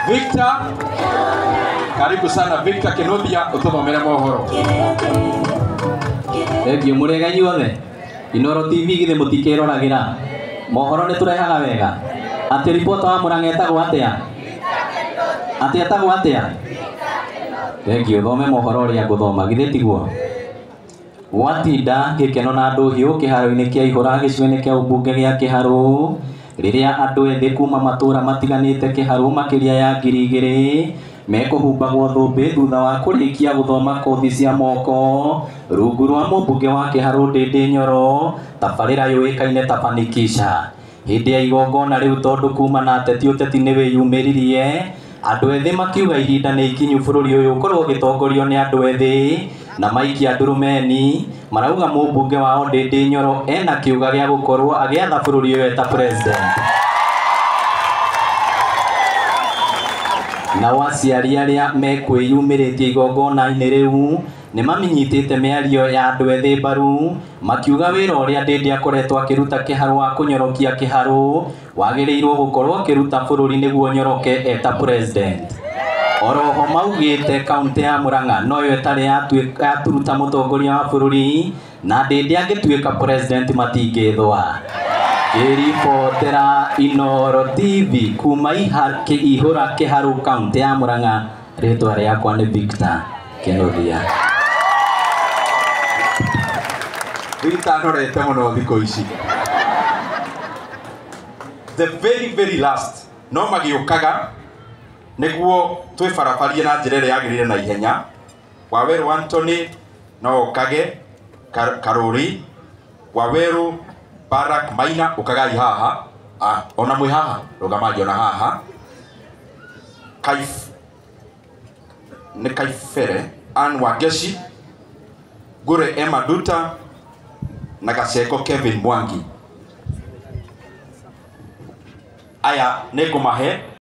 Victor, karibu sana Victor Kenodia ututhomere mohoro. Thank you murega inyuothe. Inoro TV githe mutikeroragira. Mohoro ni turehaga wega. Ati reporter wa Murang'a etagwo atia? Ati etagwo atia? Thank you. Thome mohoro uria nguthoma githe tiguo. Gwatinda gikeno na andu hiu kiharo-ini kia ihura gicigo-ini kia ubunge gia Kiharu riria andu ethi kuma matura matiganite Kiharu makiria ya 2,000 mekuhumbagwo thumbi thutha wa kurikia guthoma kothi cia moko rungu rwa mũmbunge wa Kiharu Ndindi Nyoro tabarĩra yũĩkaine ta Fanikisha. Hĩndĩ ya igongona rĩu tondu kuma na ũteti nĩ wĩyumĩririe, andu ethi makiuga ihinda nĩ ikinyu bũrũri ũyũ ũkorwo ũgĩtongorio nĩ andu ethi na maikia ndurumeni. Marauga mũmbunge wao Ndindi Nyoro ena kiuga gĩa gũkorwo agĩatha bũrũri ũyũ eta president. Na waciari aria mekwĩyumĩrĩtie igongona-inĩ rĩu nĩ maminyitĩte mĩario ya andũ ethĩ mbaru makiuga wĩra ũrĩa Ndindi akoretwo akĩruta Kiharu wa kũnyorokia Kiharu wagĩrĩirwo gũkorwo akĩruta bũrũri nĩguo nyoroke eta president. Oroho maugĩte kaunti ya Murang'a noyo ĩtarĩ yaturuta mũtongoria wa bũrũri na Ndindi angĩtuĩka president matingĩthwa. Kiripotera Inoro TV kuma ihura Kiharu kaunti ya Murang'a, rĩtwa rĩakwa nĩ Victor Kenodia. Victor norete muno thikũ ici. The very last no magĩũkaga nĩguo twĩbarabarie na njĩra ĩrĩa yagĩrĩire na ihenya. Waweru Anthony no ũkage Karuri, Waweru Barak Maina ukagai haha. Ona mwĩ haha rũgamaji ona haha. Nĩ Kaifere Ann Wangeci, Gure Emma Duta na Gaceko Kevin Mwangi. Aya nĩ ngũmahe